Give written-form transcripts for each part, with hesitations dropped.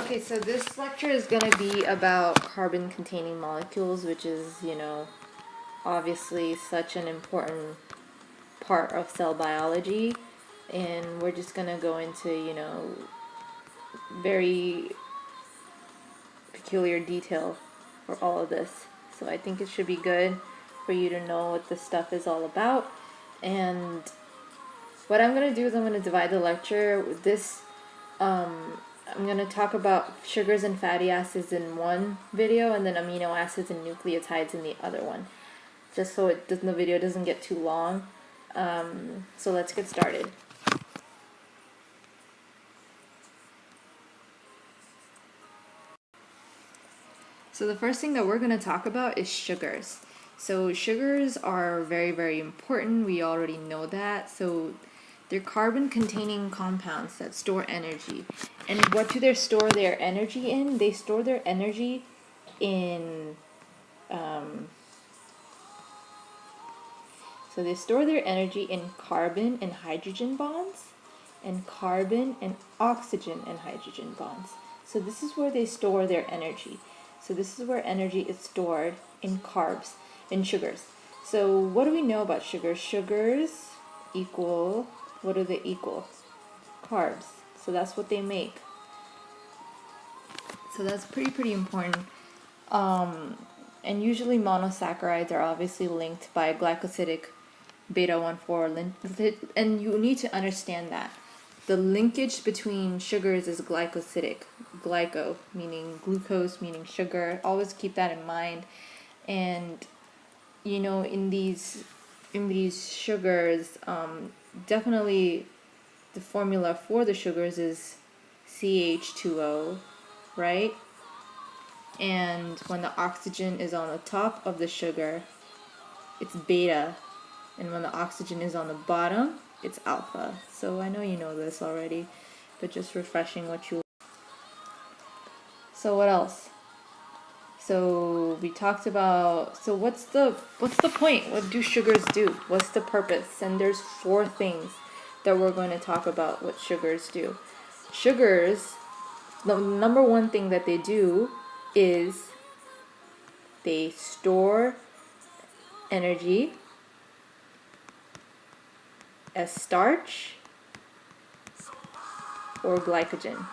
Okay, so this lecture is going to be about carbon-containing molecules, which is, obviously such an important part of cell biology. And we're just going to go into, very peculiar detail for all of this. So I think it should be good for you to know what this stuff is all about. And what I'm going to do is I'm going to divide the lecture with this. I'm going to talk about sugars and fatty acids in one video, and then amino acids and nucleotides in the other one, just so the video doesn't get too long. So let's get started. So the first thing that we're going to talk about is sugars. So sugars are very, very important. We already know that. So they're carbon-containing compounds that store energy. And what do they store their energy in? They store their energy in... So they store their energy in carbon and hydrogen bonds, and carbon and oxygen and hydrogen bonds. So this is where they store their energy. So this is where energy is stored in carbs, in sugars. So what do we know about sugars? Sugars equal, what do they equal? Carbs. So that's what they make. So that's pretty important. And usually monosaccharides are obviously linked by glycosidic beta-1,4, and you need to understand that. The linkage between sugars is glycosidic. Glyco, meaning glucose, meaning sugar. Always keep that in mind. And, in these sugars, definitely the formula for the sugars is CH2O, right? And when the oxygen is on the top of the sugar, it's beta. And when the oxygen is on the bottom, it's alpha. So I know you know this already, but just refreshing what you... So what else? So we talked about, so what's the point? What do sugars do? What's the purpose? And there's 4 things that we're going to talk about what sugars do. Sugars, the number one thing that they do is they store energy as starch or glycogen.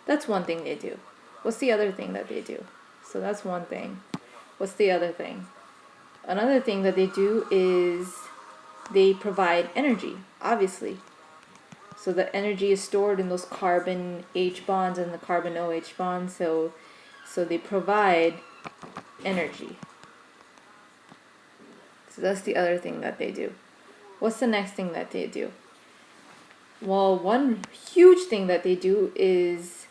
That's one thing they do. What's the other thing that they do? So that's one thing. What's the other thing? Another thing that they do is they provide energy, obviously. So the energy is stored in those carbon H bonds and the carbon OH bonds, so they provide energy. So that's the other thing that they do. What's the next thing that they do? Well, one huge thing that they do is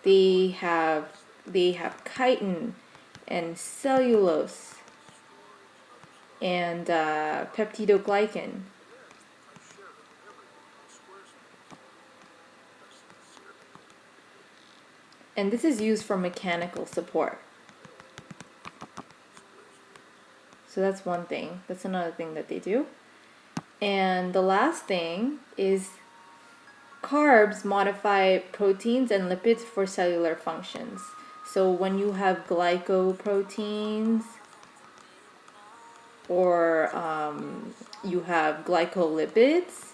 they have chitin and cellulose and peptidoglycan. And this is used for mechanical support. So that's one thing. That's another thing that they do. And the last thing is carbs modify proteins and lipids for cellular functions. So when you have glycoproteins or you have glycolipids,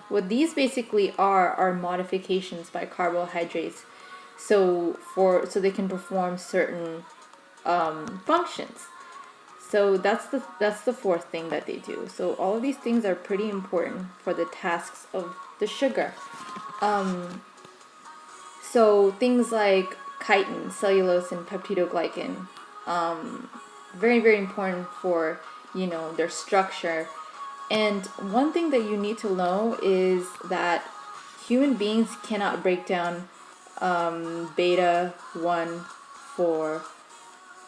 what these basically are modifications by carbohydrates, so they can perform certain functions. So that's the 4th thing that they do. So all of these things are pretty important for the tasks of the sugar. So things like chitin, cellulose, and peptidoglycan, very, very important for their structure. And one thing that you need to know is that human beings cannot break down beta-1,4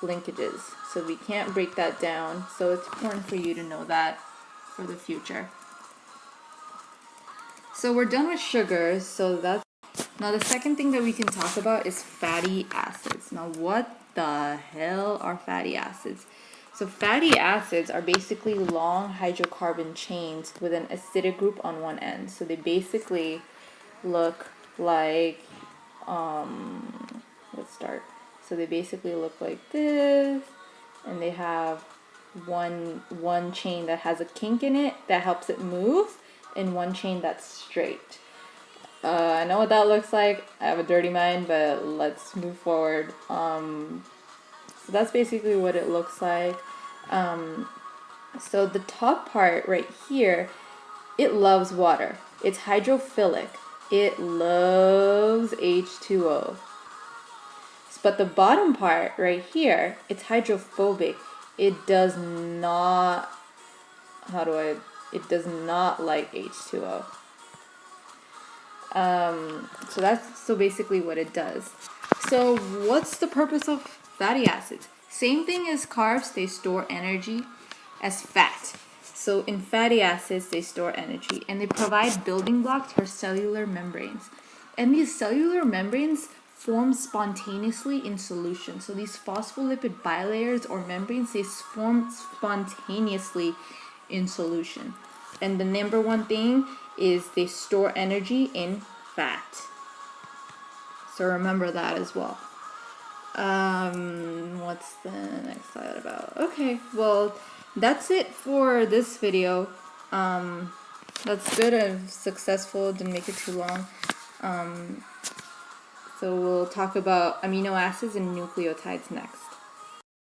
linkages. So we can't break that down. So it's important for you to know that for the future. So we're done with sugars. So that's... Now the second thing that we can talk about is fatty acids. Now what the hell are fatty acids? So fatty acids are basically long hydrocarbon chains with an acidic group on one end. So they basically look like, let's start. So they basically look like this, and they have one chain that has a kink in it that helps it move, and one chain that's straight. I know what that looks like. I have a dirty mind, but let's move forward. So that's basically what it looks like. So the top part right here, it loves water. It's hydrophilic. It loves H2O. But the bottom part right here, it's hydrophobic. It does not, it does not like H2O. So basically what it does. So what's the purpose of fatty acids? Same thing as carbs, they store energy as fat. So in fatty acids, they store energy and they provide building blocks for cellular membranes. And these cellular membranes form spontaneously in solution. So these phospholipid bilayers or membranes, they form spontaneously in solution. And the number one thing is they store energy in fat. So remember that as well. What's the next slide about? Okay, well, that's it for this video. That's good and successful, didn't make it too long. So we'll talk about amino acids and nucleotides next.